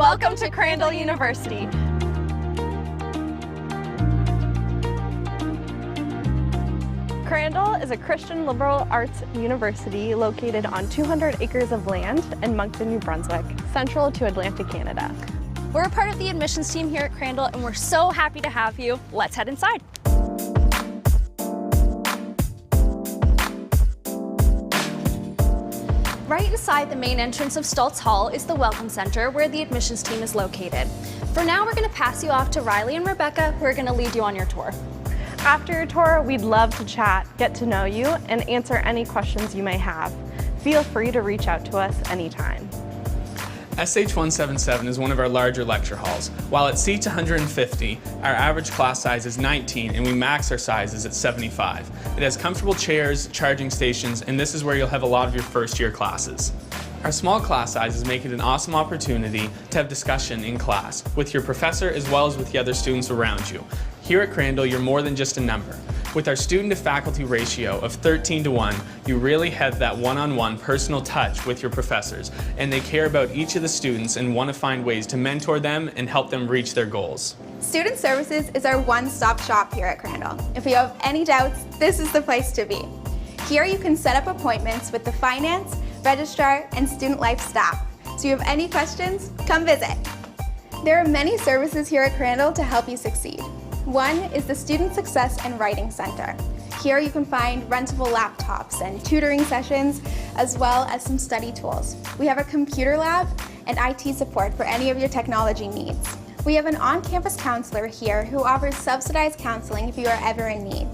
Welcome to Crandall University. Crandall is a Christian liberal arts university located on 200 acres of land in Moncton, New Brunswick, central to Atlantic Canada. We're a part of the admissions team here at Crandall, and we're so happy to have you. Let's head inside. Right inside the main entrance of Stultz Hall is the Welcome Center, where the admissions team is located. For now, we're going to pass you off to Riley and Rebecca, who are going to lead you on your tour. After your tour, we'd love to chat, get to know you, and answer any questions you may have. Feel free to reach out to us anytime. SH177 is one of our larger lecture halls. While it seats 150, our average class size is 19 and we max our sizes at 75. It has comfortable chairs, charging stations, and this is where you'll have a lot of your first year classes. Our small class sizes make it an awesome opportunity to have discussion in class with your professor as well as with the other students around you. Here at Crandall, you're more than just a number. With our student to faculty ratio of 13:1, you really have that one-on-one personal touch with your professors, and they care about each of the students and want to find ways to mentor them and help them reach their goals. Student Services is our one-stop shop here at Crandall. If you have any doubts, this is the place to be. Here you can set up appointments with the finance, registrar, and student life staff. So if you have any questions, come visit. There are many services here at Crandall to help you succeed. One is the Student Success and Writing Center. Here you can find rentable laptops and tutoring sessions, as well as some study tools. We have a computer lab and IT support for any of your technology needs. We have an on-campus counselor here who offers subsidized counseling if you are ever in need.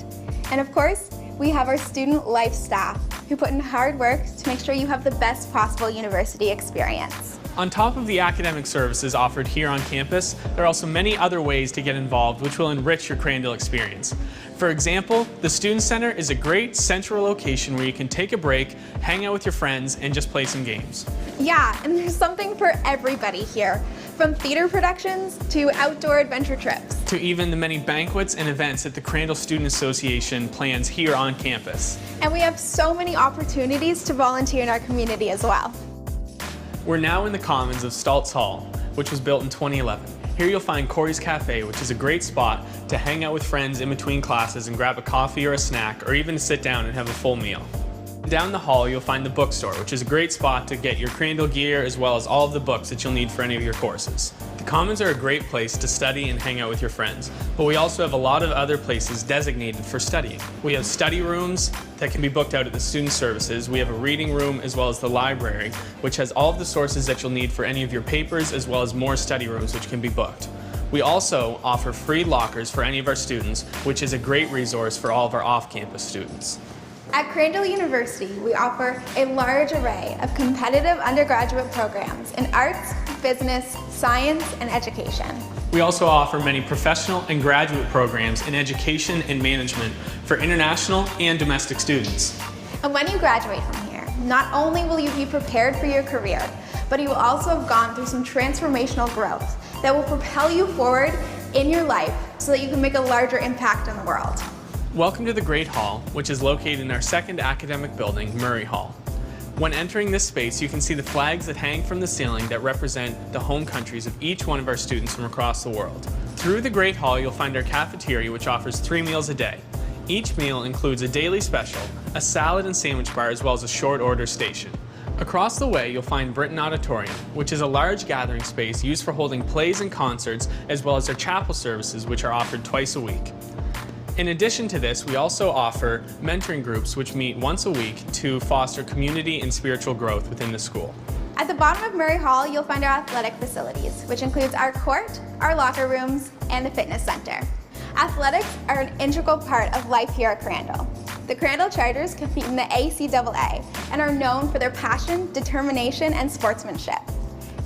And of course, we have our student life staff who put in hard work to make sure you have the best possible university experience. On top of the academic services offered here on campus, there are also many other ways to get involved which will enrich your Crandall experience. For example, the Student Center is a great central location where you can take a break, hang out with your friends, and just play some games. Yeah, and there's something for everybody here, from theater productions to outdoor adventure trips. To even the many banquets and events that the Crandall Student Association plans here on campus. And we have so many opportunities to volunteer in our community as well. We're now in the commons of Stultz Hall, which was built in 2011. Here you'll find Corey's Cafe, which is a great spot to hang out with friends in between classes and grab a coffee or a snack, or even to sit down and have a full meal. Down the hall, you'll find the bookstore, which is a great spot to get your Crandall gear as well as all of the books that you'll need for any of your courses. The Commons are a great place to study and hang out with your friends, but we also have a lot of other places designated for studying. We have study rooms that can be booked out at the Student Services. We have a reading room as well as the library, which has all of the sources that you'll need for any of your papers as well as more study rooms which can be booked. We also offer free lockers for any of our students, which is a great resource for all of our off-campus students. At Crandall University, we offer a large array of competitive undergraduate programs in arts, business, science, and education. We also offer many professional and graduate programs in education and management for international and domestic students. And when you graduate from here, not only will you be prepared for your career, but you will also have gone through some transformational growth that will propel you forward in your life so that you can make a larger impact in the world. Welcome to the Great Hall, which is located in our second academic building, Murray Hall. When entering this space, you can see the flags that hang from the ceiling that represent the home countries of each one of our students from across the world. Through the Great Hall, you'll find our cafeteria, which offers 3 meals a day. Each meal includes a daily special, a salad and sandwich bar, as well as a short order station. Across the way, you'll find Britton Auditorium, which is a large gathering space used for holding plays and concerts, as well as our chapel services, which are offered twice a week. In addition to this, we also offer mentoring groups which meet once a week to foster community and spiritual growth within the school. At the bottom of Murray Hall, you'll find our athletic facilities, which includes our court, our locker rooms, and the fitness center. Athletics are an integral part of life here at Crandall. The Crandall Chargers compete in the ACAA and are known for their passion, determination, and sportsmanship.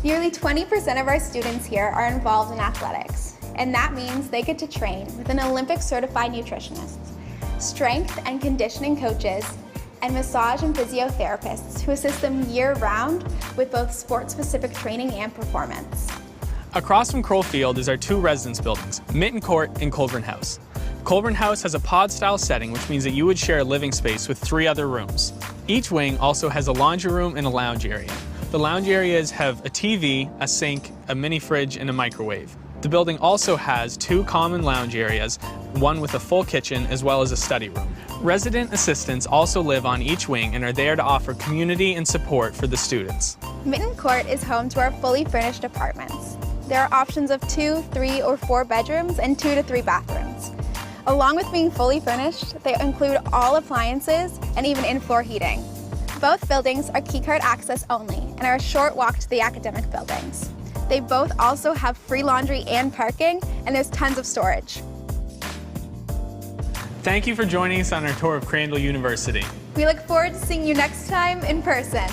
Nearly 20% of our students here are involved in athletics. And that means they get to train with an Olympic-certified nutritionist, strength and conditioning coaches, and massage and physiotherapists who assist them year-round with both sport-specific training and performance. Across from Kroll Field is our 2 residence buildings, Mitten Court and Colburn House. Colburn House has a pod-style setting, which means that you would share a living space with 3 other rooms. Each wing also has a laundry room and a lounge area. The lounge areas have a TV, a sink, a mini fridge, and a microwave. The building also has 2 common lounge areas, one with a full kitchen as well as a study room. Resident assistants also live on each wing and are there to offer community and support for the students. Mitten Court is home to our fully furnished apartments. There are options of 2, 3, or 4 bedrooms and 2 to 3 bathrooms. Along with being fully furnished, they include all appliances and even in-floor heating. Both buildings are keycard access only and are a short walk to the academic buildings. They both also have free laundry and parking, and there's tons of storage. Thank you for joining us on our tour of Crandall University. We look forward to seeing you next time in person.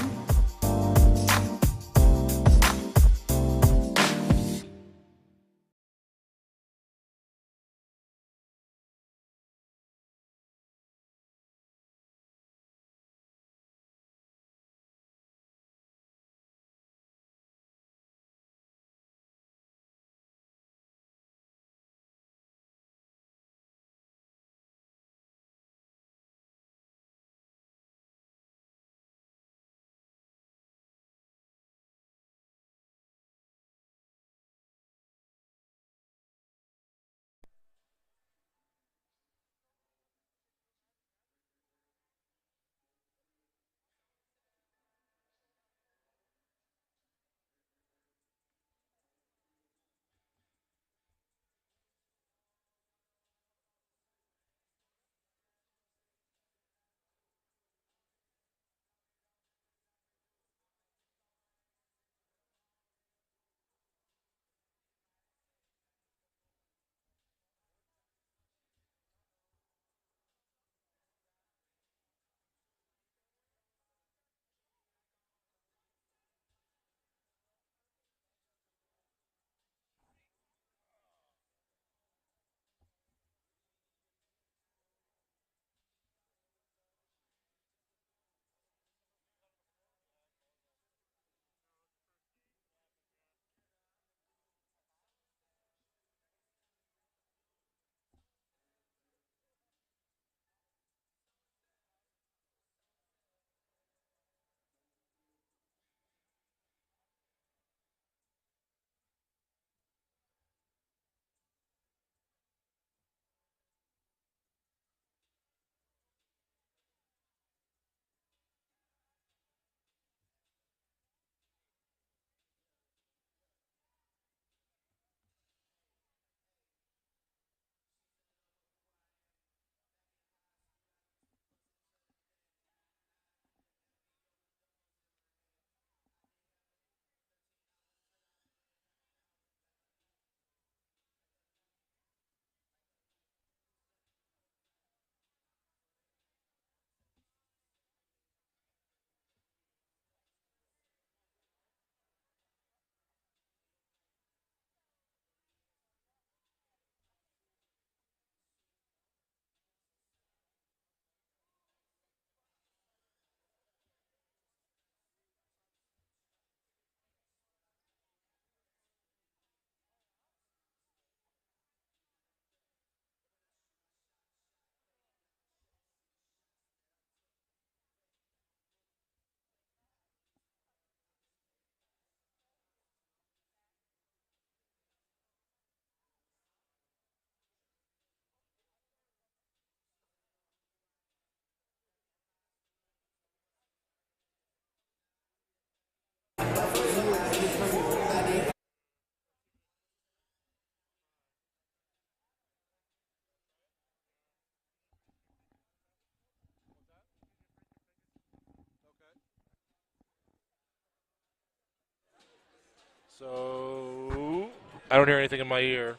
So, I don't hear anything in my ear.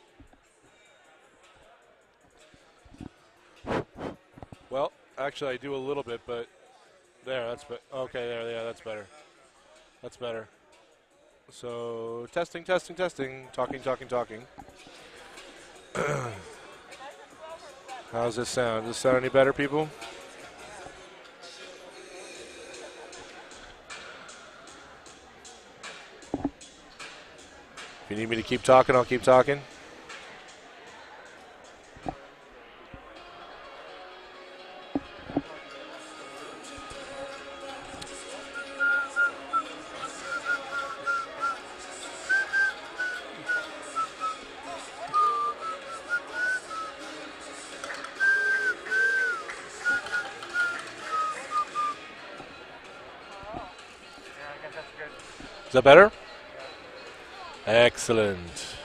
Well, actually, I do a little bit, but there, that's okay. There, yeah, that's better. That's better. So, testing, testing, testing. Talking, talking, talking. How's this sound? Does this sound any better, people? If you need me to keep talking, I'll keep talking. Is that better? Excellent.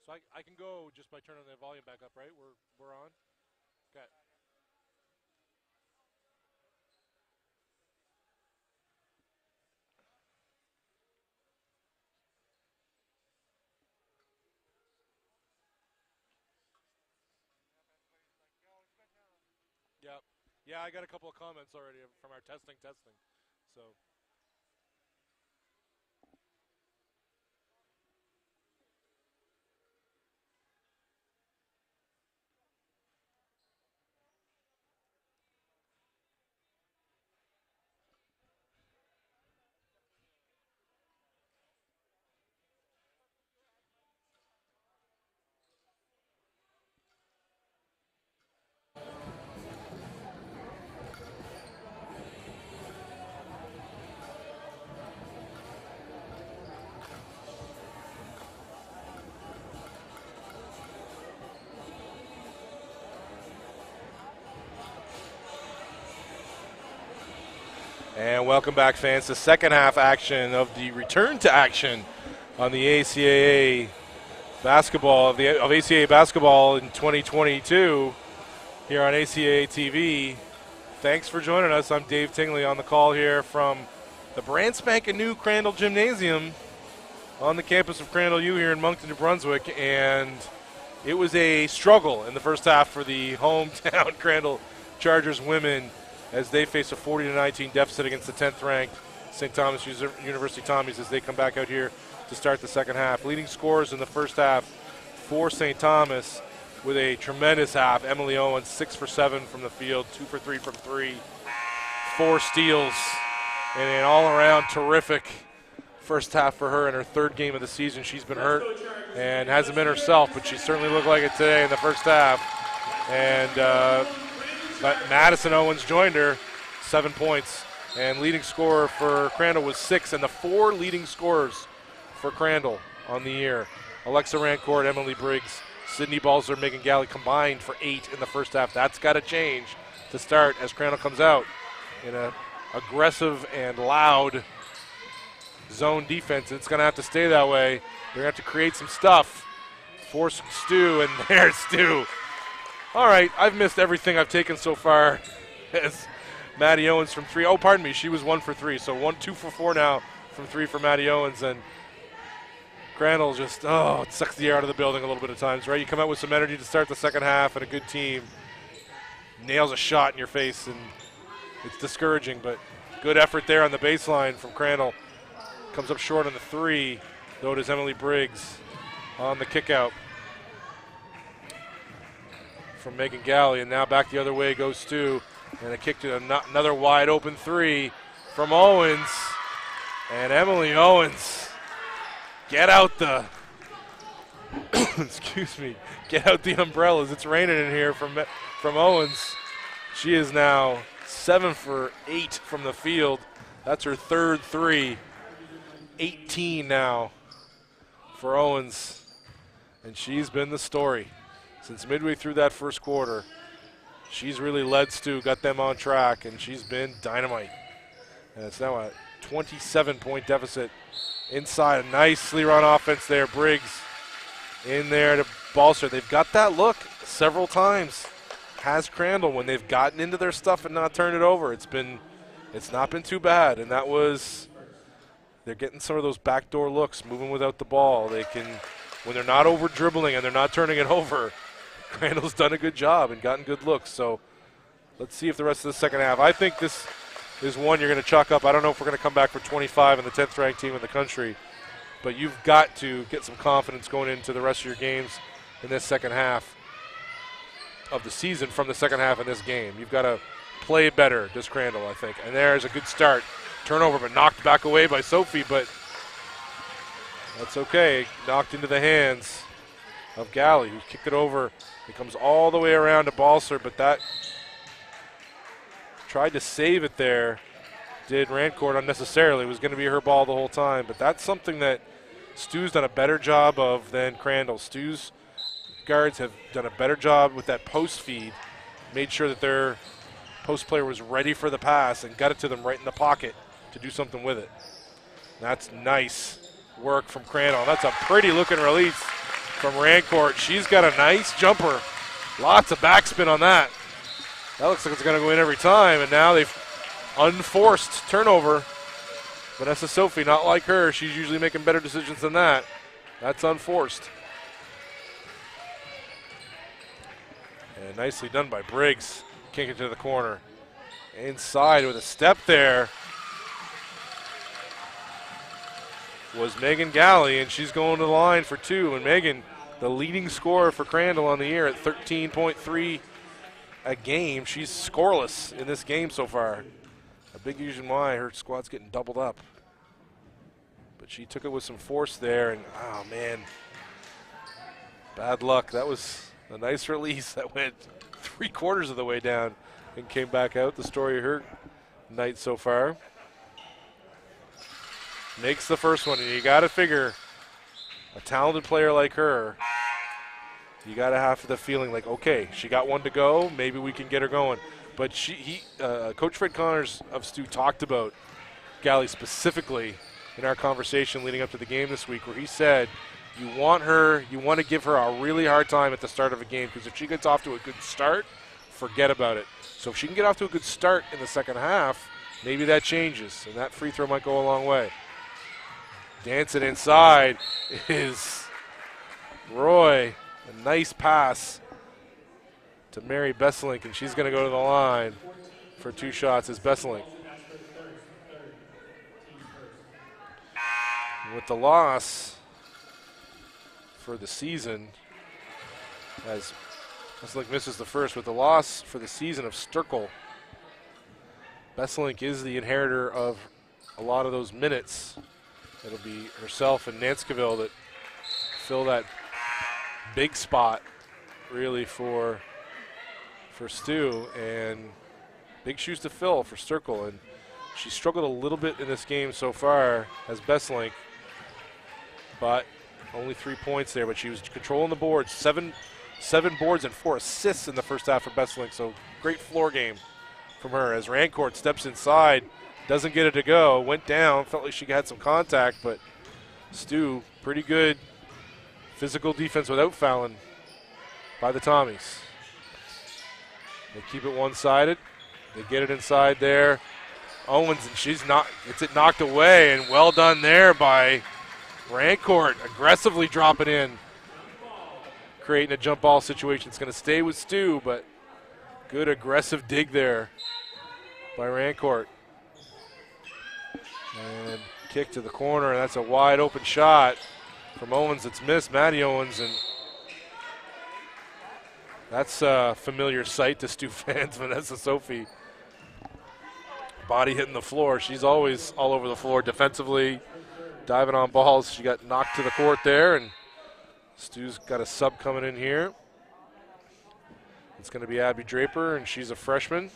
So I can go just by turning the volume back up, right? We're on? Okay. Yep. Yeah, I got a couple of comments already from our testing. So and welcome back, fans, to second half action of the return to action on the ACAA basketball of ACAA basketball in 2022 here on ACAA TV. Thanks for joining us. I'm Dave Tingley on the call here from the brand spanking new Crandall Gymnasium on the campus of Crandall U here in Moncton, New Brunswick, and it was a struggle in the first half for the hometown Crandall Chargers women as they face a 40-19 deficit against the 10th-ranked St. Thomas University Tommies as they come back out here to start the second half. Leading scorers in the first half for St. Thomas with a tremendous half. Emily Owens, 6 for 7 from the field, 2 for 3 from 3, 4 steals, and an all-around terrific first half for her in her third game of the season. She's been hurt and hasn't been herself, but she certainly looked like it today in the first half. And but Madison Owens joined her, 7 points. And leading scorer for Crandall was 6, and the 4 leading scorers for Crandall on the year: Alexa Rancourt, Emily Briggs, Sydney Balzer, Megan Galley combined for 8 in the first half. That's got to change to start as Crandall comes out in an aggressive and loud zone defense. It's going to have to stay that way. They're going to have to create some stuff. Force Stu, and there's Stu. All right, I've missed everything I've taken so far. As Maddie Owens from 3. Oh, pardon me, she was 1 for 3. So 2 for 4 now from 3 for Maddie Owens. And Crandall just, it sucks the air out of the building a little bit at times, right? You come out with some energy to start the second half and a good team nails a shot in your face, and it's discouraging, but good effort there on the baseline from Crandall. Comes up short on the three, though it is Emily Briggs on the kick out from Megan Galley, and now back the other way goes Stu, and a kick to another wide open three from Owens, and Emily Owens get out the get out the umbrellas. It's raining in here from Owens. She is now 7 for 8 from the field. That's her third three. 18 now for Owens, and she's been the story since midway through that first quarter. She's really led Stu, got them on track, and she's been dynamite. And it's now a 27-point deficit inside. A nicely run offense there. Briggs in there to Balser. They've got that look several times. Has Crandall when they've gotten into their stuff and not turned it over. It's not been too bad, and that was. They're getting some of those backdoor looks, moving without the ball. They can, when they're not over dribbling and they're not turning it over, Crandall's done a good job and gotten good looks. So let's see if the rest of the second half. I think this is one you're going to chalk up. I don't know if we're going to come back for 25 and the 10th ranked team in the country, but you've got to get some confidence going into the rest of your games in this second half of the season from the second half of this game. You've got to play better, does Crandall, I think. And there's a good start. Turnover, but knocked back away by Sophie, but that's okay. Knocked into the hands of Galley, who kicked it over. It comes all the way around to Balser, but that tried to save it there. Did Rancourt unnecessarily. It was going to be her ball the whole time, but that's something that Stu's done a better job of than Crandall. Stu's guards have done a better job with that post feed, made sure that their post player was ready for the pass and got it to them right in the pocket to do something with it. That's nice work from Crandall. That's a pretty looking release from Rancourt. She's got a nice jumper. Lots of backspin on that. That looks like it's going to go in every time, and now they've unforced turnover. Vanessa Sophie, not like her. She's usually making better decisions than that. That's unforced. And nicely done by Briggs. Kick it to the corner. Inside with a step there was Megan Galley, and she's going to the line for two. And Megan, the leading scorer for Crandall on the year at 13.3 a game. She's scoreless in this game so far. A big reason why her squad's getting doubled up. But she took it with some force there, and oh man, bad luck. That was a nice release that went 3/4 of the way down and came back out. The story of her night so far. Makes the first one, and you got to figure a talented player like her, you got to have the feeling like, okay, she got one to go, maybe we can get her going. But Coach Fred Connors of STU talked about Galley specifically in our conversation leading up to the game this week, where he said you want to give her a really hard time at the start of a game, because if she gets off to a good start, forget about it. So if she can get off to a good start in the second half, maybe that changes, and that free throw might go a long way. Dancing inside is Roy. A nice pass to Mary Besselink, and she's going to go to the line for two shots as Besselink. With the loss for the season, as Besselink misses the first, with the loss for the season of Sturkle, Besselink is the inheritor of a lot of those minutes. It'll be herself and Nanskaville that fill that big spot, really, for Stu, and big shoes to fill for Sturkle. And she struggled a little bit in this game so far as Besselink, but only 3 points there. But she was controlling the boards, seven boards and 4 assists in the first half for Besselink. So great floor game from her as Rancourt steps inside. Doesn't get it to go. Went down. Felt like she had some contact, but Stu, pretty good physical defense without fouling by the Tommies. They keep it one-sided. They get it inside there. Owens, and she's not, gets it knocked away, and well done there by Rancourt aggressively dropping in, creating a jump ball situation. It's going to stay with Stu, but good aggressive dig there by Rancourt. And kick to the corner, and that's a wide open shot from Owens. It's missed, Maddie Owens, and that's a familiar sight to Stu fans. Vanessa Sophie, body hitting the floor. She's always all over the floor defensively, diving on balls. She got knocked to the court there, and Stu's got a sub coming in here. It's going to be Abby Draper, and she's a freshman.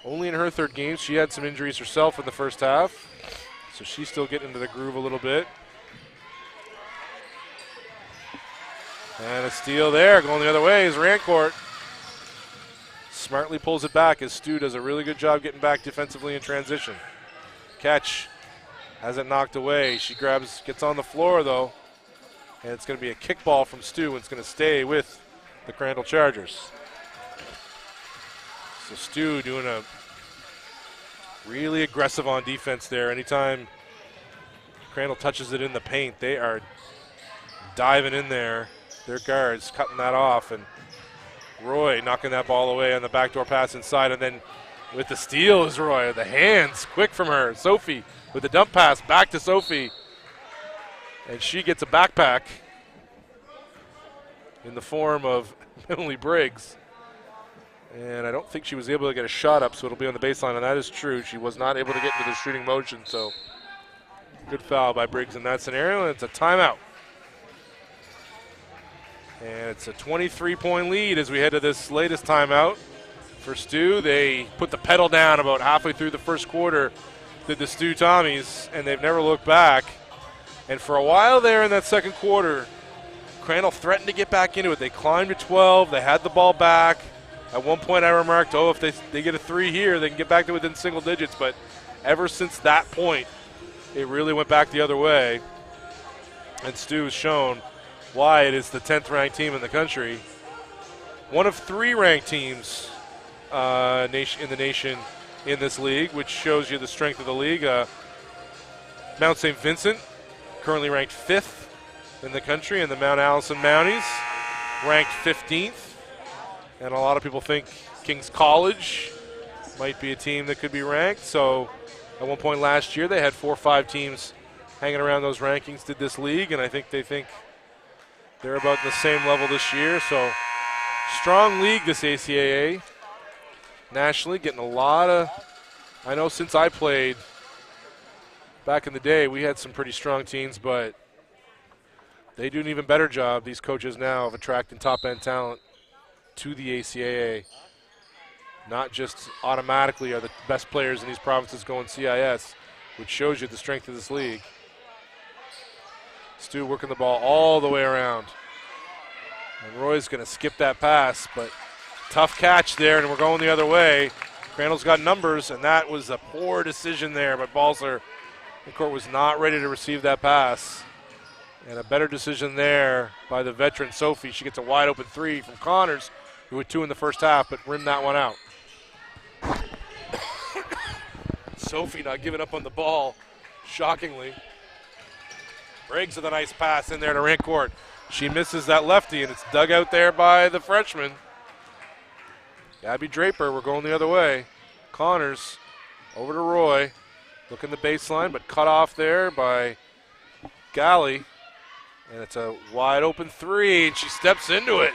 Only in her third game. She had some injuries herself in the first half, so she's still getting into the groove a little bit. And a steal there, going the other way is Rancourt. Smartly pulls it back as Stu does a really good job getting back defensively in transition. Catch, has it knocked away. She gets on the floor though, and it's going to be a kickball from Stu, and it's going to stay with the Crandall Chargers. So Stu doing a really aggressive on defense there. Anytime Crandall touches it in the paint, they are diving in there. Their guards cutting that off, and Roy knocking that ball away on the backdoor pass inside, and then with the steal is Roy. The hands quick from her. Sophie with the dump pass back to Sophie, and she gets a backpack in the form of Emily Briggs. And I don't think she was able to get a shot up, so it'll be on the baseline, and that is true. She was not able to get into the shooting motion, so good foul by Briggs in that scenario, and it's a timeout. And it's a 23-point lead as we head to this latest timeout for Stu. They put the pedal down about halfway through the first quarter, did the Stu Tommies, and they've never looked back. And for a while there in that second quarter, Crandall threatened to get back into it. They climbed to 12. They had the ball back. At one point I remarked, if they get a three here, they can get back to within single digits. But ever since that point, it really went back the other way. And Stu has shown why it is the 10th ranked team in the country. One of 3 ranked teams in the nation in this league, which shows you the strength of the league. Mount St. Vincent, currently ranked 5th in the country, and the Mount Allison Mounties, ranked 15th. And a lot of people think King's College might be a team that could be ranked. So at one point last year, they had 4 or 5 teams hanging around those rankings, did this league, and I think they think they're about the same level this year. So strong league, this ACAA. Nationally, getting a lot of, I know since I played back in the day, we had some pretty strong teams, but they do an even better job, these coaches now, of attracting top-end talent to the ACAA. Not just automatically are the best players in these provinces going CIS, which shows you the strength of this league. Stu working the ball all the way around. And Roy's going to skip that pass, but tough catch there, and we're going the other way. Crandall's got numbers, and that was a poor decision there, but Balser, the court was not ready to receive that pass. And a better decision there by the veteran Sophie. She gets a wide open 3 from Connors, who had 2 in the first half, but rimmed that one out. Sophie not giving up on the ball, shockingly. Briggs with a nice pass in there to Rancourt. She misses that lefty, and it's dug out there by the freshman. Abby Draper, we're going the other way. Connors over to Roy. Looking the baseline, but cut off there by Galley. And it's a wide open 3, and she steps into it.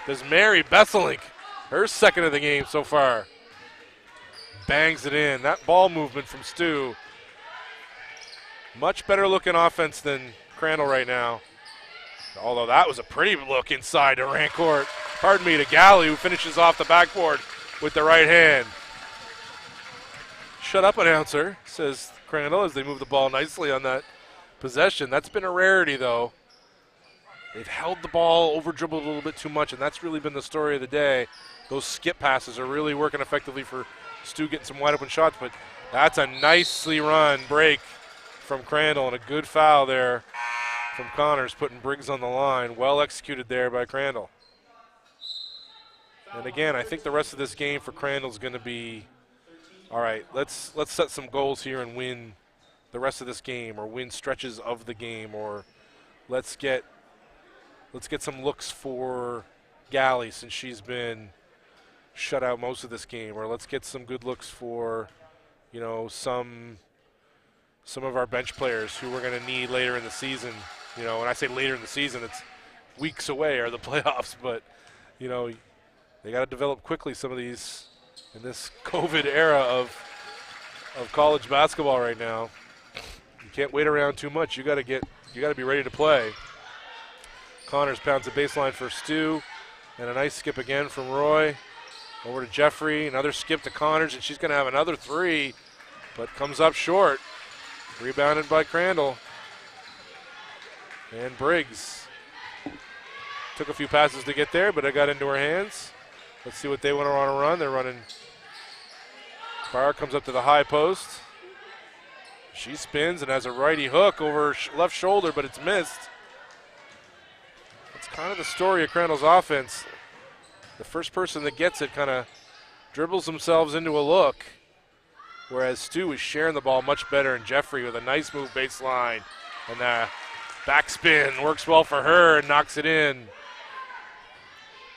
Does Mary Besselink, her second of the game so far. Bangs it in. That ball movement from Stu. Much better looking offense than Crandall right now. Although that was a pretty look inside to Rancourt. Pardon me, to Galley, who finishes off the backboard with the right hand. Shut up, announcer, says Crandall as they move the ball nicely on that possession. That's been a rarity, though. They've held the ball, over-dribbled a little bit too much, and that's really been the story of the day. Those skip passes are really working effectively for Stu getting some wide-open shots, but that's a nicely run break from Crandall, and a good foul there from Connors, putting Briggs on the line. Well executed there by Crandall. And again, I think the rest of this game for Crandall is going to be, all right, let's set some goals here and win the rest of this game or win stretches of the game, or let's get some looks for Galley since she's been shut out most of this game, or let's get some good looks for, you know, some of our bench players who we're going to need later in the season. You know, when I say later in the season, it's weeks away or the playoffs, but, you know, they got to develop quickly some of these in this COVID era of college basketball right now. You can't wait around too much. You got to be ready to play. Connors pounds the baseline for Stu, and a nice skip again from Roy. Over to Jeffrey, another skip to Connors, and she's going to have another three, but comes up short. Rebounded by Crandall. And Briggs took a few passes to get there, but it got into her hands. Let's see what they want to run. They're running. Barr comes up to the high post. She spins and has a righty hook over her left shoulder, but it's missed. That's kind of the story of Crandall's offense. The first person that gets it kind of dribbles themselves into a look, whereas Stu is sharing the ball much better, and Jeffrey with a nice move baseline. And the backspin works well for her and knocks it in.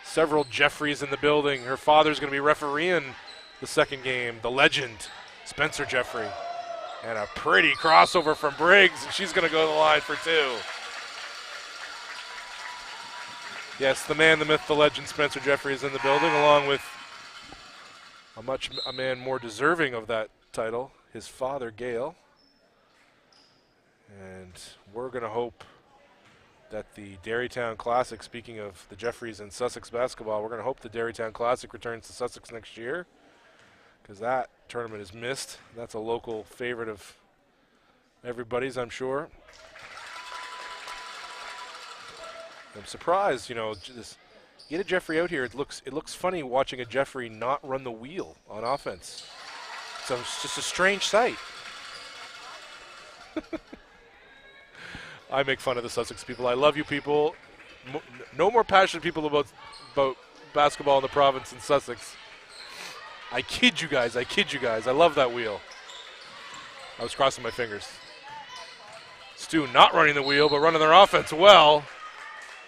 Several Jeffreys in the building. Her father's going to be refereeing the second game, the legend, Spencer Jeffrey. And a pretty crossover from Briggs, and she's going to go to the line for two. Yes, the man, the myth, the legend, Spencer Jeffrey is in the building, along with a man more deserving of that title, his father, Gail. And we're going to hope that the Derrytown Classic, speaking of the Jeffreys and Sussex basketball, we're going to hope the Derrytown Classic returns to Sussex next year, because that tournament is missed. That's a local favorite of everybody's, I'm sure. I'm surprised, you know, just get a Jeffrey out here. It looks funny watching a Jeffrey not run the wheel on offense. So it's just a strange sight. I make fun of the Sussex people. I love you people. No more passionate people about basketball in the province in Sussex. I kid you guys. I love that wheel. I was crossing my fingers. Stu not running the wheel, but running their offense well.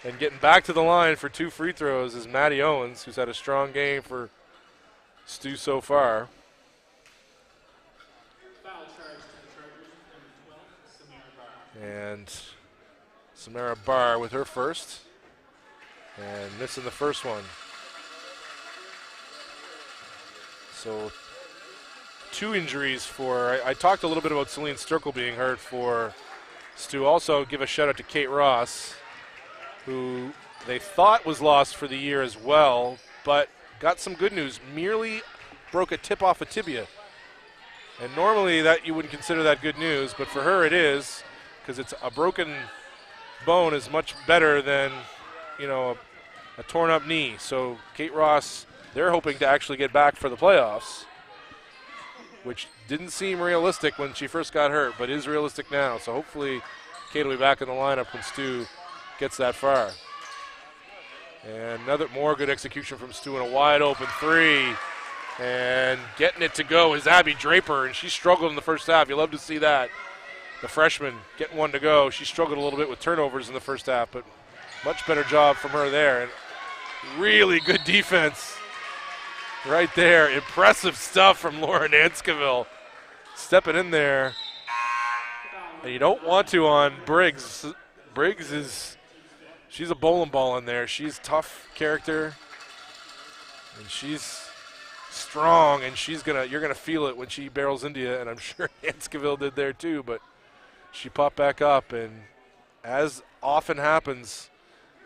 And getting back to the line for two free throws is Maddie Owens, who's had a strong game for Stu so far. And Samara Barr with her first. And missing the first one. So two injuries for, I talked a little bit about Celine Sturkle being hurt for Stu. Also give a shout out to Kate Ross, who they thought was lost for the year as well, but got some good news. Merely broke a tip off a tibia. And normally that you wouldn't consider that good news, but for her it is, because it's a broken bone is much better than, you know, a torn up knee. So Kate Ross, they're hoping to actually get back for the playoffs, which didn't seem realistic when she first got hurt, but is realistic now. So hopefully Kate will be back in the lineup when Stu gets that far. And more good execution from Stu in a wide open three. And getting it to go is Abby Draper, and she struggled in the first half. You love to see that. The freshman getting one to go. She struggled a little bit with turnovers in the first half, but much better job from her there. And really good defense right there. Impressive stuff from Lauren Anscoville. Stepping in there. And you don't want to on Briggs. Briggs she's a bowling ball in there. She's tough character, and she's strong, and you're gonna feel it when she barrels into you, and I'm sure Anscoville did there too, but she popped back up, and as often happens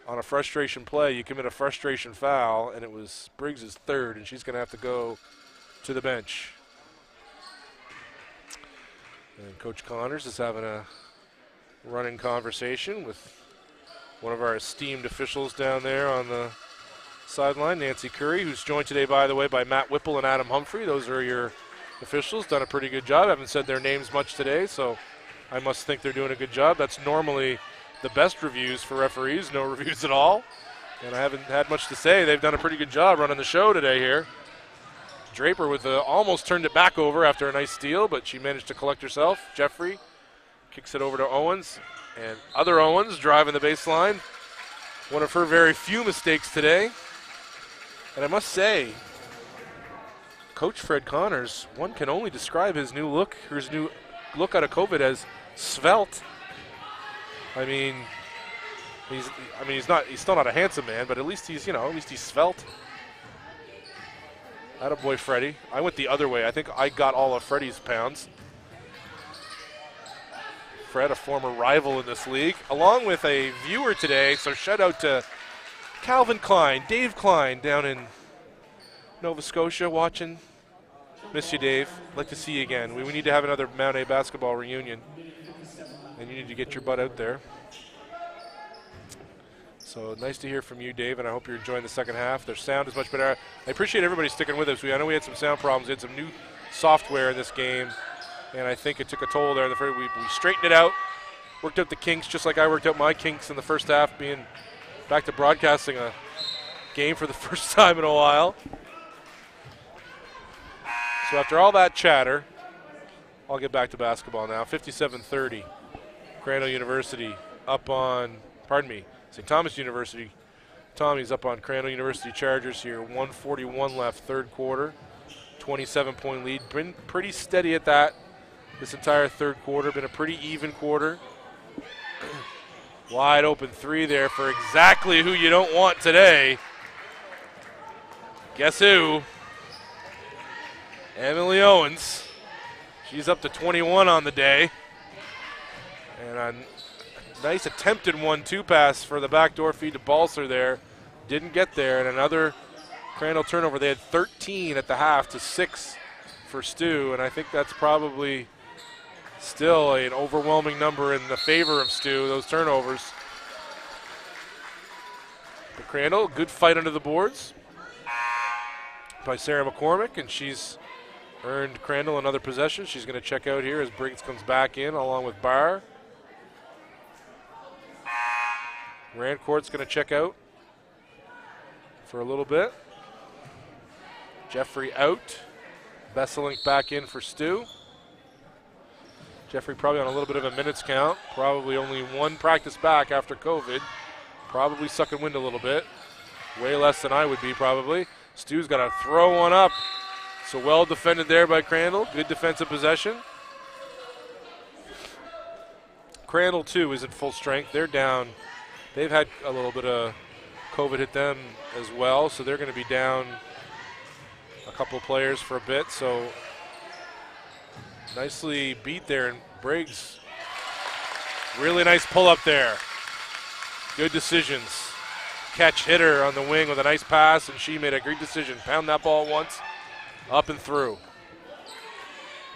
on a frustration play, you commit a frustration foul, and it was Briggs' third, and she's gonna have to go to the bench. And Coach Connors is having a running conversation with one of our esteemed officials down there on the sideline, Nancy Curry, who's joined today, by the way, by Matt Whipple and Adam Humphrey. Those are your officials. Done a pretty good job. Haven't said their names much today, so I must think they're doing a good job. That's normally the best reviews for referees, no reviews at all. And I haven't had much to say. They've done a pretty good job running the show today here. Draper with almost turned it back over after a nice steal, but she managed to collect herself. Jeffrey kicks it over to Owens, and other Owens driving the baseline. One of her very few mistakes today. And I must say, Coach Fred Connors, one can only describe his new look out of COVID as svelte. I mean, he's still not a handsome man, but at least he's svelte. Attaboy, Freddie. I went the other way. I think I got all of Freddie's pounds. Fred, a former rival in this league, along with a viewer today, so shout out to Calvin Klein, Dave Klein down in Nova Scotia watching. Miss you, Dave. Like to see you again. We need to have another Mount A basketball reunion, and you need to get your butt out there. So nice to hear from you, Dave, and I hope you're enjoying the second half. Their sound is much better. I appreciate everybody sticking with us. I know we had some sound problems. We had some new software in this game, and I think it took a toll there. We straightened it out, worked out the kinks just like I worked out my kinks in the first half, being back to broadcasting a game for the first time in a while. So after all that chatter, I'll get back to basketball now. 57-30. Crandall University up on, St. Thomas University. Tommy's up on Crandall University Chargers here. 1:41 left, third quarter. 27-point lead. Been pretty steady at that this entire third quarter. Been a pretty even quarter. Wide open three there for exactly who you don't want today. Guess who? Emily Owens. She's up to 21 on the day. And a nice attempted 1-2 pass for the backdoor feed to Balser there. Didn't get there. And another Crandall turnover. They had 13 at the half to 6 for STU. And I think that's probably still an overwhelming number in the favor of STU, those turnovers. But Crandall, good fight under the boards by Sarah McCormick, and she's earned Crandall another possession. She's going to check out here as Briggs comes back in along with Barr. Rancourt's going to check out for a little bit. Jeffrey out. Besselink back in for STU. Jeffrey probably on a little bit of a minutes count. Probably only one practice back after COVID. Probably sucking wind a little bit. Way less than I would be probably. STU's got to throw one up. So well defended there by Crandall. Good defensive possession. Crandall, too, isn't full strength. They're down. They've had a little bit of COVID hit them as well, so they're going to be down a couple of players for a bit. So nicely beat there, and Briggs, really nice pull up there. Good decisions. Catch hitter on the wing with a nice pass, and she made a great decision. Pound that ball once, up and through.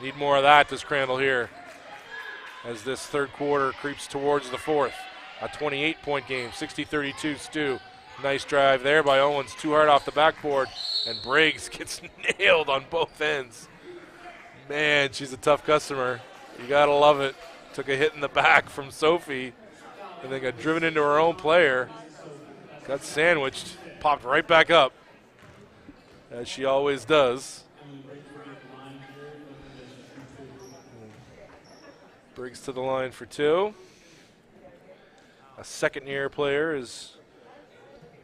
Need more of that, does Crandall here, as this third quarter creeps towards the fourth. A 28-point game, 60-32 STU. Nice drive there by Owens, too hard off the backboard, and Briggs gets nailed on both ends. Man, she's a tough customer. You gotta love it. Took a hit in the back from Sophie, and then got driven into her own player. Got sandwiched, popped right back up, as she always does. Briggs to the line for two. A second-year player is,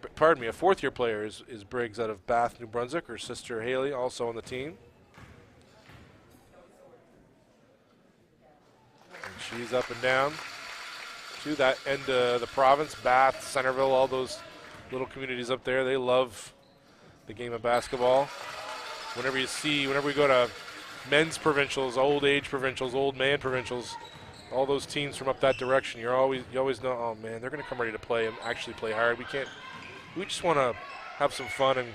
a fourth-year player is Briggs out of Bath, New Brunswick. Her sister Haley also on the team. And she's up and down to that end of the province, Bath, Centerville, all those little communities up there. They love the game of basketball. Whenever we go to men's provincials, old age provincials, old man provincials, all those teams from up that direction, you always know, oh man, they're going to come ready to play and actually play hard. We just want to have some fun and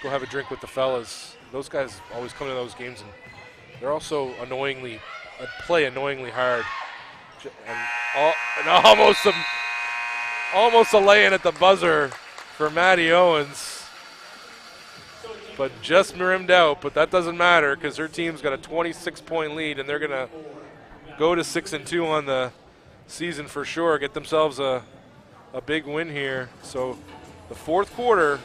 go have a drink with the fellas. Those guys always come to those games, and they're also play annoyingly hard. And almost a lay-in at the buzzer for Maddie Owens, but just rimmed out. But that doesn't matter because her team's got a 26-point lead, and they're going to go to 6-2 on the season for sure. Get themselves a big win here. So the fourth quarter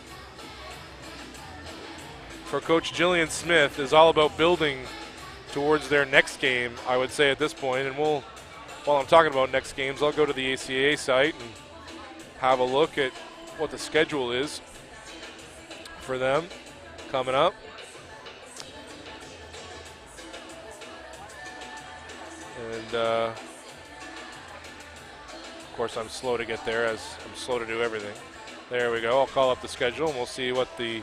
for Coach Jillian Smith is all about building towards their next game, I would say at this point, and we'll while I'm talking about next games, I'll go to the ACAA site and have a look at what the schedule is for them coming up. And of course, I'm slow to get there, as I'm slow to do everything. There we go. I'll call up the schedule and we'll see what the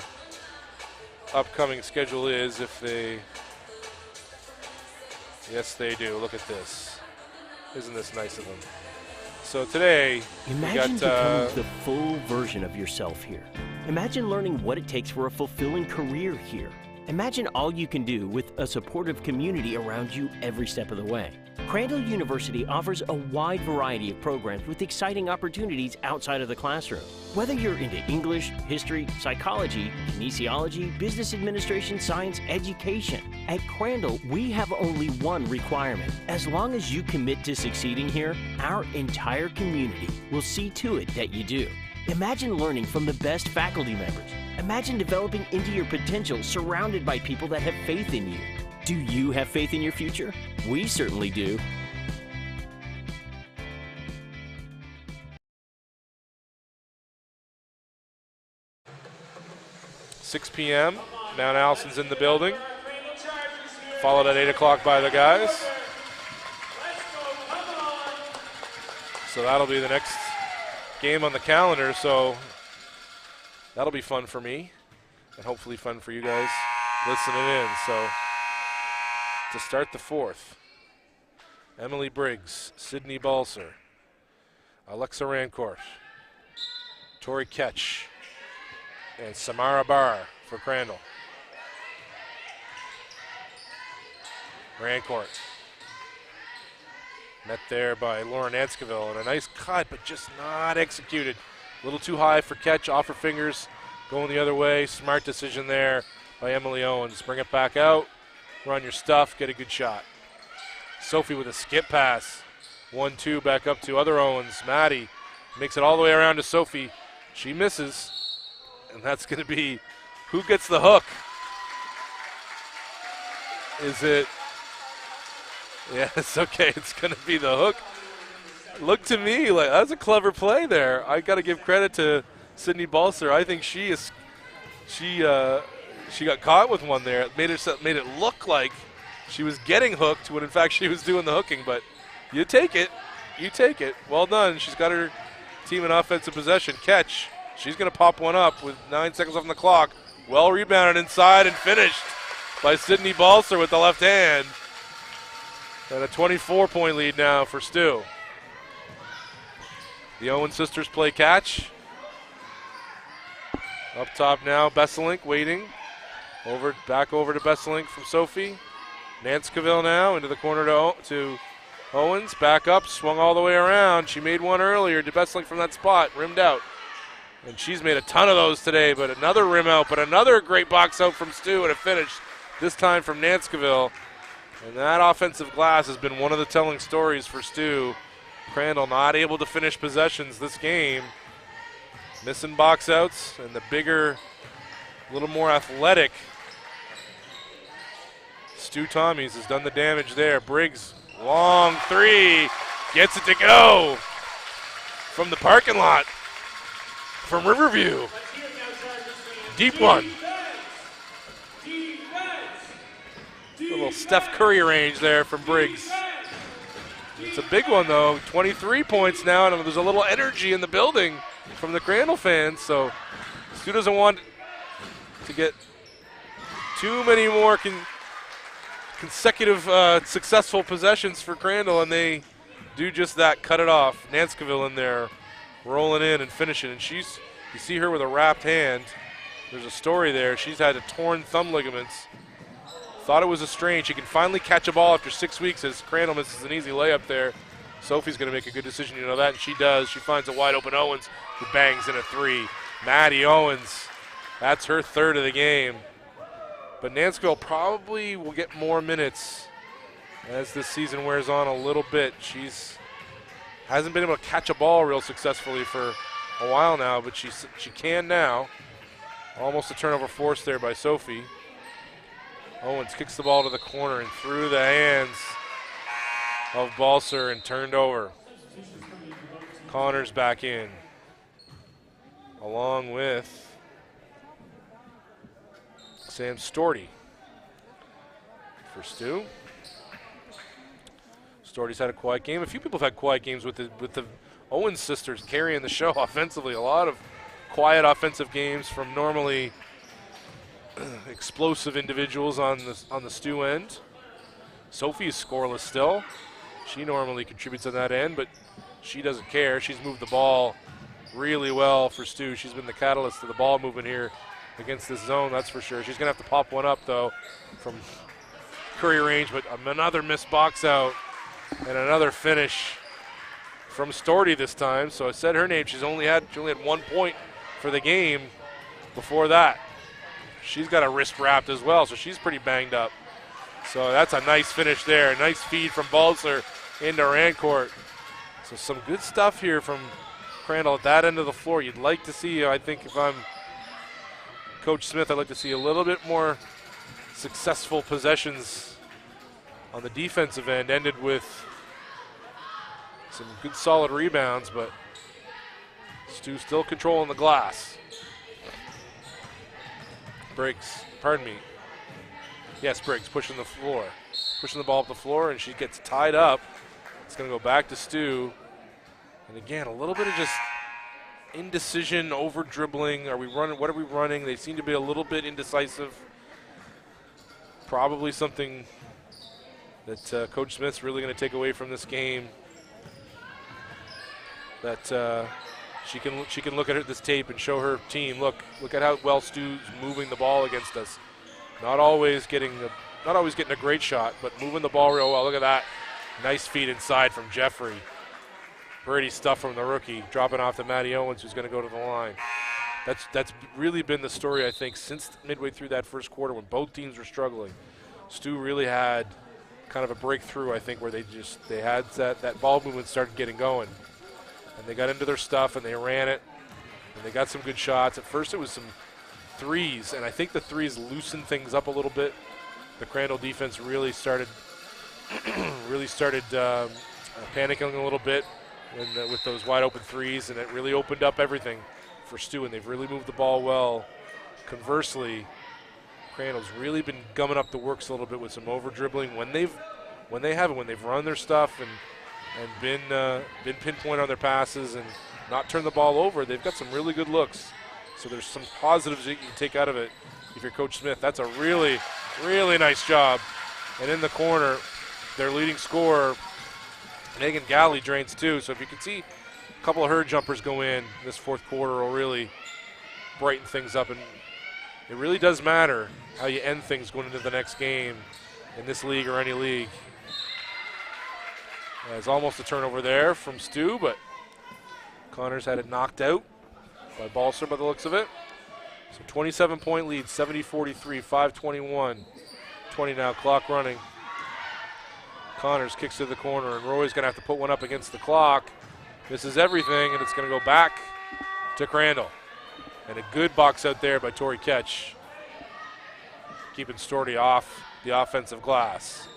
upcoming schedule is. If they, yes, they do. Look at this. Isn't this nice of them? So today, Imagine we got becoming the full version of yourself here. Imagine learning what it takes for a fulfilling career here. Imagine all you can do with a supportive community around you every step of the way. Crandall University offers a wide variety of programs with exciting opportunities outside of the classroom. Whether you're into English, history, psychology, kinesiology, business administration, science, education, at Crandall, we have only one requirement. As long as you commit to succeeding here, our entire community will see to it that you do. Imagine learning from the best faculty members. Imagine developing into your potential surrounded by people that have faith in you. Do you have faith in your future? We certainly do. .6 p.m. Mount Allison's in the building. Followed at 8 o'clock by the guys. So that'll be the next game on the calendar. So that'll be fun for me and hopefully fun for you guys listening in. So to start the fourth, Emily Briggs, Sydney Balser, Alexa Rancourt, Tori Ketch, and Samara Barr for Crandall. Rancourt met there by Lauren Anscoville, and a nice cut, but just not executed. A little too high for Ketch, off her fingers, going the other way. Smart decision there by Emily Owens. Bring it back out, run your stuff, get a good shot. Sophie with a skip pass. 1-2 back up to other Owens. Maddie makes it all the way around to Sophie. She misses, and that's going to be who gets the hook. Is it? Yes, okay, it's going to be the hook. Looked to me like that was a clever play there. I got to give credit to Sydney Balser. I think she got caught with one there. It made it look like she was getting hooked when in fact she was doing the hooking. But you take it. Well done. She's got her team in offensive possession. Catch. She's going to pop one up with 9 seconds on the clock. Well rebounded inside and finished by Sydney Balser with the left hand. And a 24-point lead now for Stu. The Owen sisters play catch. Up top now, Besselink waiting. Back over to Besselink from Sophie. Nanskaville now into the corner to Owens. Back up, swung all the way around. She made one earlier to Besselink from that spot, rimmed out. And she's made a ton of those today, but another rim out, but another great box out from Stu and a finish, this time from Nanskaville. And that offensive glass has been one of the telling stories for Stu. Crandall not able to finish possessions this game. Missing box outs, and the bigger, little more athletic Stu Tommies has done the damage there. Briggs, long three, gets it to go from the parking lot from Riverview. Deep one. A little Steph Curry range there from Briggs. It's a big one though, 23 points now, and there's a little energy in the building from the Crandall fans, so Stu doesn't want to get too many more consecutive successful possessions for Crandall, and they do just that, cut it off. Nanskaville in there, rolling in and finishing, and you see her with a wrapped hand. There's a story there. She's had torn thumb ligaments. Thought it was a strain. She can finally catch a ball after 6 weeks as Crandall misses an easy layup there. Sophie's going to make a good decision, you know that, and she does. She finds a wide open Owens who bangs in a three. Maddie Owens, that's her third of the game. But Nanskaville probably will get more minutes as this season wears on a little bit. She's hasn't been able to catch a ball real successfully for a while now, but she can now. Almost a turnover forced there by Sophie. Owens kicks the ball to the corner and through the hands of Balser and turned over. Connors back in, along with Sam Storty for Stu. Storty's had a quiet game. A few people have had quiet games with the Owens sisters carrying the show offensively. A lot of quiet offensive games from normally explosive individuals on the Stu end. Sophie's scoreless still. She normally contributes on that end, but she doesn't care. She's moved the ball really well for Stu. She's been the catalyst to the ball movement here against this zone, that's for sure. She's going to have to pop one up, though, from Curry range, but another missed box out and another finish from Storty this time. So I said her name. She only had 1 point for the game before that. She's got a wrist wrapped as well, so she's pretty banged up. So that's a nice finish there. A nice feed from Balser into Rancourt. So some good stuff here from Crandall at that end of the floor. You'd like to see, I think if I'm Coach Smith, I'd like to see a little bit more successful possessions on the defensive end, ended with some good solid rebounds, but Stu still controlling the glass. Briggs, pardon me. Yes, Briggs pushing the floor. Pushing the ball up the floor, and she gets tied up. It's going to go back to Stu. And again, a little bit of just indecision, over dribbling. Are we running? What are we running? They seem to be a little bit indecisive. Probably something that Coach Smith's really going to take away from this game. That she can look at this tape and show her team, look at how well Stu's moving the ball against us. Not always getting a great shot, but moving the ball real well. Look at that. Nice feed inside from Jeffrey. Pretty stuff from the rookie, dropping off to Maddie Owens, who's going to go to the line. That's really been the story, I think, since midway through that first quarter when both teams were struggling. Stu really had kind of a breakthrough, I think, where they had that ball movement started getting going. And they got into their stuff and they ran it. And they got some good shots. At first it was some threes, and I think the threes loosened things up a little bit. The Crandall defense really started panicking a little bit with those wide open threes, and it really opened up everything for Stu, and they've really moved the ball well. Conversely, Crandall's really been gumming up the works a little bit with some over dribbling when they've run their stuff and been pinpoint on their passes and not turn the ball over. They've got some really good looks. So there's some positives that you can take out of it if you're Coach Smith. That's a really, really nice job. And in the corner, their leading scorer, Megan Galley, drains too. So if you can see a couple of her jumpers go in this fourth quarter, will really brighten things up. And it really does matter how you end things going into the next game in this league or any league. There's almost a turnover there from Stu, but Connors had it knocked out by Balser by the looks of it. So 27-point lead, 70-43, 5:21. 20 now, clock running. Connors kicks to the corner, and Roy's going to have to put one up against the clock. This is everything, and it's going to go back to Crandall. And a good box out there by Tori Ketch, keeping Storty off the offensive glass.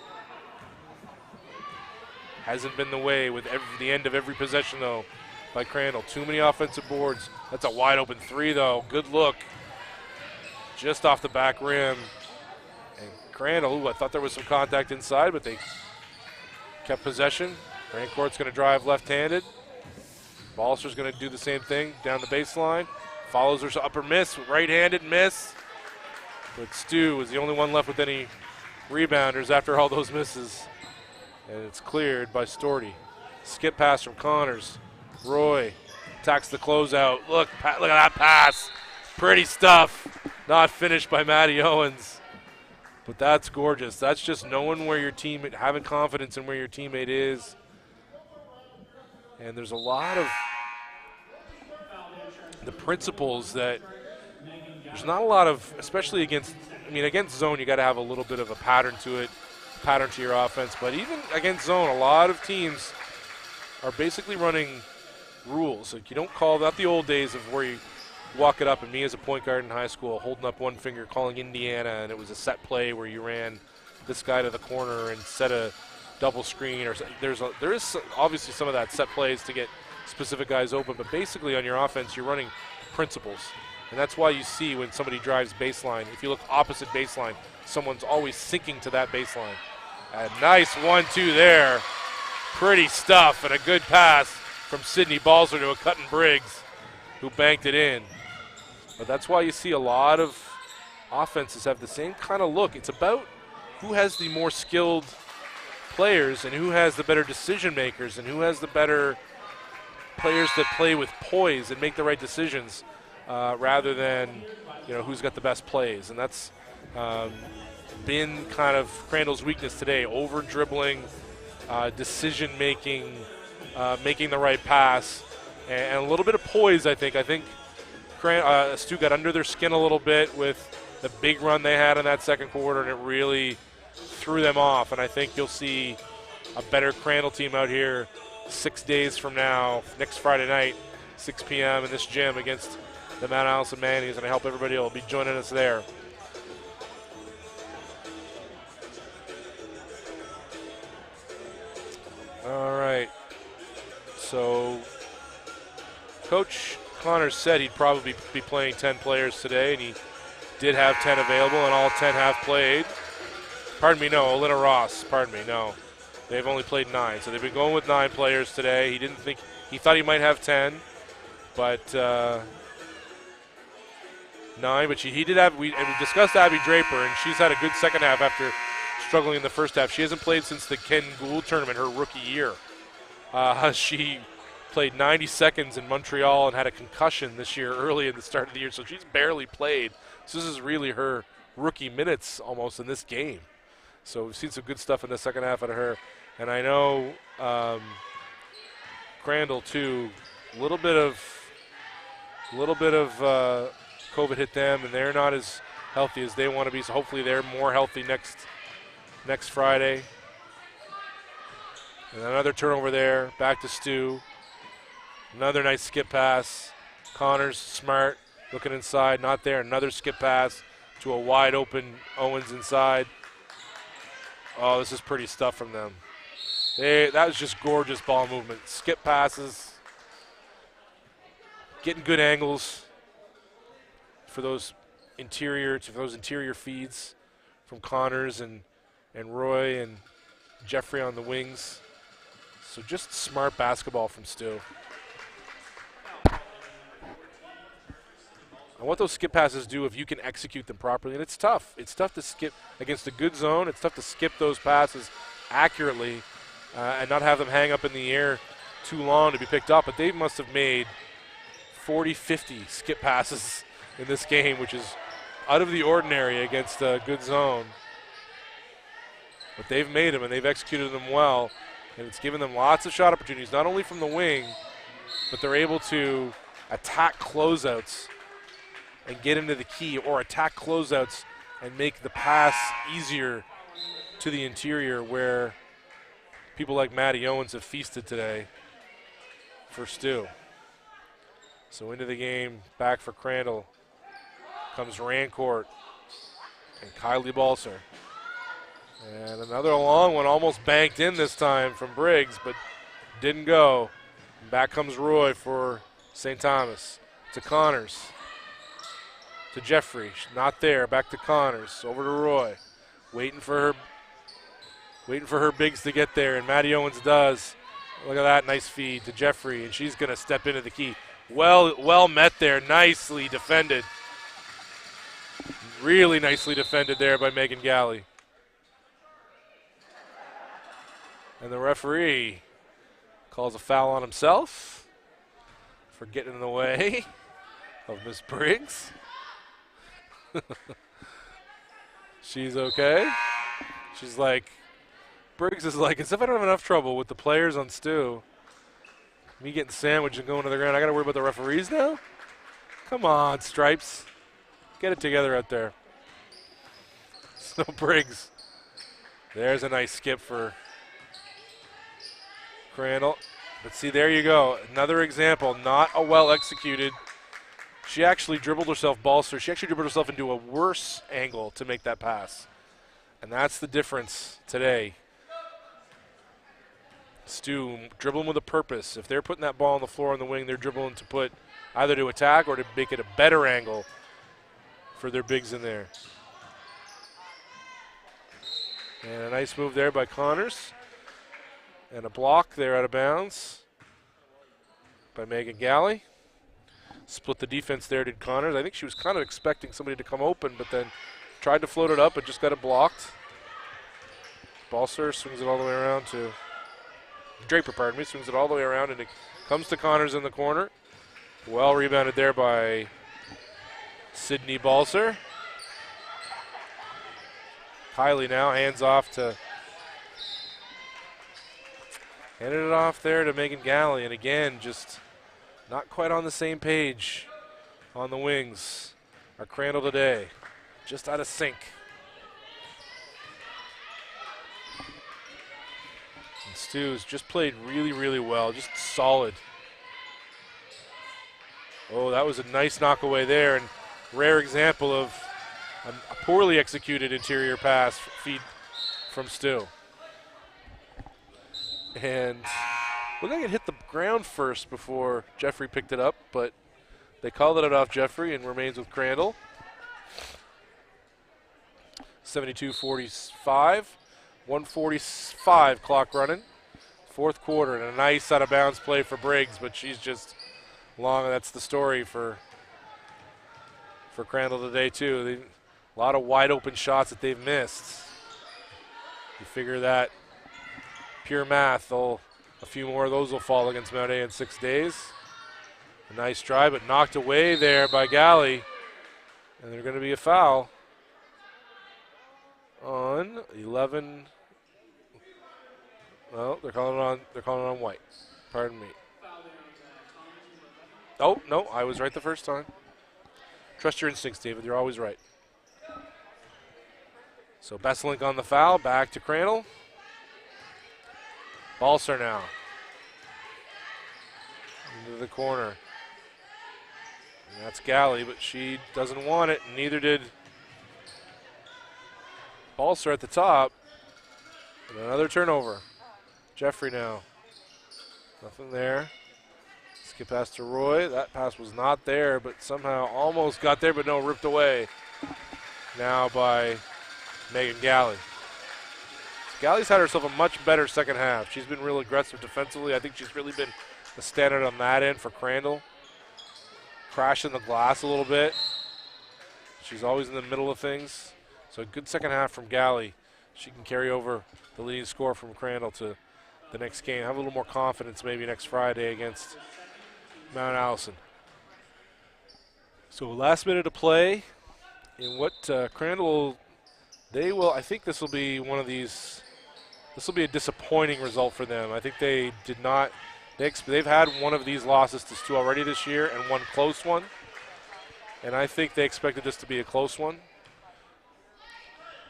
Hasn't been the way with the end of every possession, though, by Crandall. Too many offensive boards. That's a wide open three, though. Good look. Just off the back rim. And Crandall, I thought there was some contact inside, but they kept possession. Rancourt's going to drive left-handed. Balser's going to do the same thing down the baseline. Follows her upper miss, right-handed miss. But Stu was the only one left with any rebounders after all those misses. And it's cleared by Storty. Skip pass from Connors. Roy attacks the closeout. Look at that pass. Pretty stuff. Not finished by Maddie Owens. But that's gorgeous. That's just knowing where your teammate, having confidence in where your teammate is. And there's a lot of the principles that there's not a lot of, especially against zone, you got to have a little bit of a pattern to it, pattern to your offense. But even against zone, a lot of teams are basically running rules. Like, you don't call that the old days of where you walk it up, and me as a point guard in high school holding up one finger calling Indiana, and it was a set play where you ran this guy to the corner and set a double screen, or there is obviously some of that set plays to get specific guys open, but basically on your offense, you're running principles. And that's why you see when somebody drives baseline, if you look opposite baseline, someone's always sinking to that baseline. A nice 1-2 there. Pretty stuff, and a good pass from Sidney Balzer to a Cutton Briggs, who banked it in. But that's why you see a lot of offenses have the same kind of look. It's about who has the more skilled players and who has the better decision makers and who has the better players that play with poise and make the right decisions, rather than who's got the best plays. And that's been kind of Crandall's weakness today: over dribbling, decision making, making the right pass, and a little bit of poise. I think STU got under their skin a little bit with the big run they had in that second quarter, and it really threw them off. And I think you'll see a better Crandall team out here 6 days from now, next Friday night, 6 p.m. in this gym against the Mount Allison Mannies, and I hope everybody will be joining us there. All right. So Coach Connors said he'd probably be playing 10 players today, and he did have 10 available, and all 10 have played. Pardon me, no, Olina Ross, pardon me, no. They've only played 9, so they've been going with 9 players today. He thought he might have 10, but 9, but he did have, we discussed Abby Draper, and she's had a good second half after struggling in the first half. She hasn't played since the Ken Gould tournament, her rookie year. She played 90 seconds in Montreal and had a concussion this year early in the start of the year, so she's barely played. So this is really her rookie minutes almost in this game. So we've seen some good stuff in the second half out of her. And I know Crandall too, a little bit of COVID hit them, and they're not as healthy as they want to be. So hopefully they're more healthy next Friday. And another turnover there, back to STU. Another nice skip pass. Connors, smart, looking inside, not there. Another skip pass to a wide open Owens inside. Oh, this is pretty stuff from them. That was just gorgeous ball movement. Skip passes, getting good angles for those interior feeds from Connors and Roy and Jeffrey on the wings. So just smart basketball from STU. And what those skip passes do, if you can execute them properly, and it's tough. It's tough to skip against a good zone. It's tough to skip those passes accurately and not have them hang up in the air too long to be picked up. But they must have made 40, 50 skip passes in this game, which is out of the ordinary against a good zone. But they've made them, and they've executed them well. And it's given them lots of shot opportunities, not only from the wing, but they're able to attack closeouts and get into the key, or attack closeouts and make the pass easier to the interior, where people like Maddie Owens have feasted today for STU. So into the game, back for Crandall comes Rancourt and Kylie Balser. And another long one, almost banked in this time from Briggs, but didn't go. And back comes Roy for St. Thomas. To Connors. To Jeffrey, not there. Back to Connors. Over to Roy, waiting for her bigs to get there, and Maddie Owens does. Look at that nice feed to Jeffrey, and she's going to step into the key. Well met there, nicely defended. Really nicely defended there by Megan Galley. And the referee calls a foul on himself for getting in the way of Miss Briggs. She's okay. She's like, Briggs is like, as if I don't have enough trouble with the players on STU. Me getting sandwiched and going to the ground. I got to worry about the referees now? Come on, Stripes. Get it together out there. So Briggs. There's a nice skip for Crandall. But see, there you go. Another example, not a well-executed. She actually dribbled herself, Balser. She actually dribbled herself into a worse angle to make that pass. And that's the difference today. STU dribbling with a purpose. If they're putting that ball on the floor on the wing, they're dribbling to put either to attack or to make it a better angle for their bigs in there. And a nice move there by Connors. And a block there out of bounds by Megan Galley. Split the defense there, did Connors. I think she was kind of expecting somebody to come open, but then tried to float it up, but just got it blocked. Balser swings it all the way around to Draper, pardon me, swings it all the way around, and it comes to Connors in the corner. Well rebounded there by Sydney Balser. Kylie now hands off to, handed it off there to Megan Galley, and again, just not quite on the same page on the wings. Our Crandall today, just out of sync. And Stu's just played really, really well, just solid. Oh, that was a nice knock away there, and rare example of a poorly executed interior pass feed from Stu. And looked like it hit the ground first before Jeffrey picked it up, but they called it off Jeffrey and remains with Crandall. 72-45, 1:45 clock running. Fourth quarter, and a nice out of bounds play for Briggs, but she's just long, and that's the story for Crandall today too. A lot of wide open shots that they've missed. You figure that pure math, a few more of those will fall against Mount A in 6 days. A nice try, but knocked away there by Galley. And there's going to be a foul on 11. Well, they're calling it on White. Pardon me. Oh, no, I was right the first time. Trust your instincts, David. You're always right. So Besselink on the foul, back to Crandall. Balser now. Into the corner. And that's Galley, but she doesn't want it, and neither did Balser at the top. And another turnover. Jeffrey now. Nothing there. Skip pass to Roy. That pass was not there, but somehow almost got there, but no, ripped away. Now by Megan Galley. Galley's had herself a much better second half. She's been real aggressive defensively. I think she's really been the standard on that end for Crandall. Crashing the glass a little bit. She's always in the middle of things. So a good second half from Galley. She can carry over the leading score from Crandall to the next game. Have a little more confidence maybe next Friday against Mount Allison. So last minute of play in what Crandall, they will, I think this will be one of these, this will be a disappointing result for them. I think they did not, they've had one of these losses to Stu already this year and one close one. And I think they expected this to be a close one.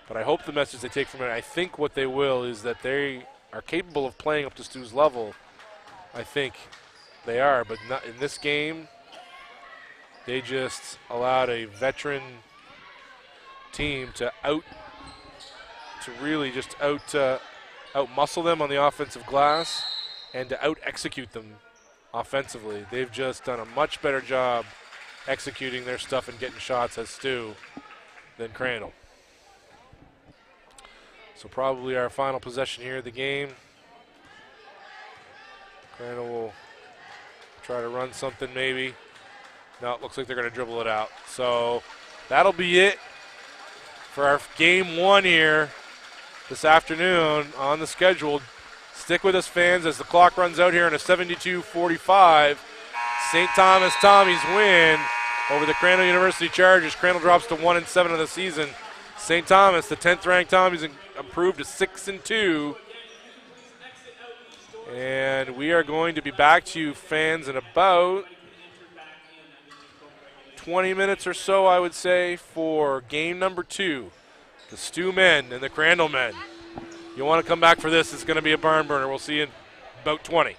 But I hope the message they take from it, I think what they will is that they are capable of playing up to Stu's level. I think they are, but not in this game. They just allowed a veteran team to really just out muscle them on the offensive glass and to out execute them offensively. They've just done a much better job executing their stuff and getting shots as Stu than Crandall. So probably our final possession here of the game. Crandall will try to run something maybe. No, it looks like they're going to dribble it out. So that'll be it for our game one here this afternoon on the schedule. Stick with us, fans, as the clock runs out here in a 72-45. St. Thomas Tommies win over the Crandall University Chargers. Crandall drops to 1-7 of the season. St. Thomas, the 10th ranked Tommies, improved to 6-2. And we are going to be back to you, fans, in about 20 minutes or so, I would say, for game number 2. The Stu men and the Crandall men. You want to come back for this, it's going to be a barn burner. We'll see you in about 20.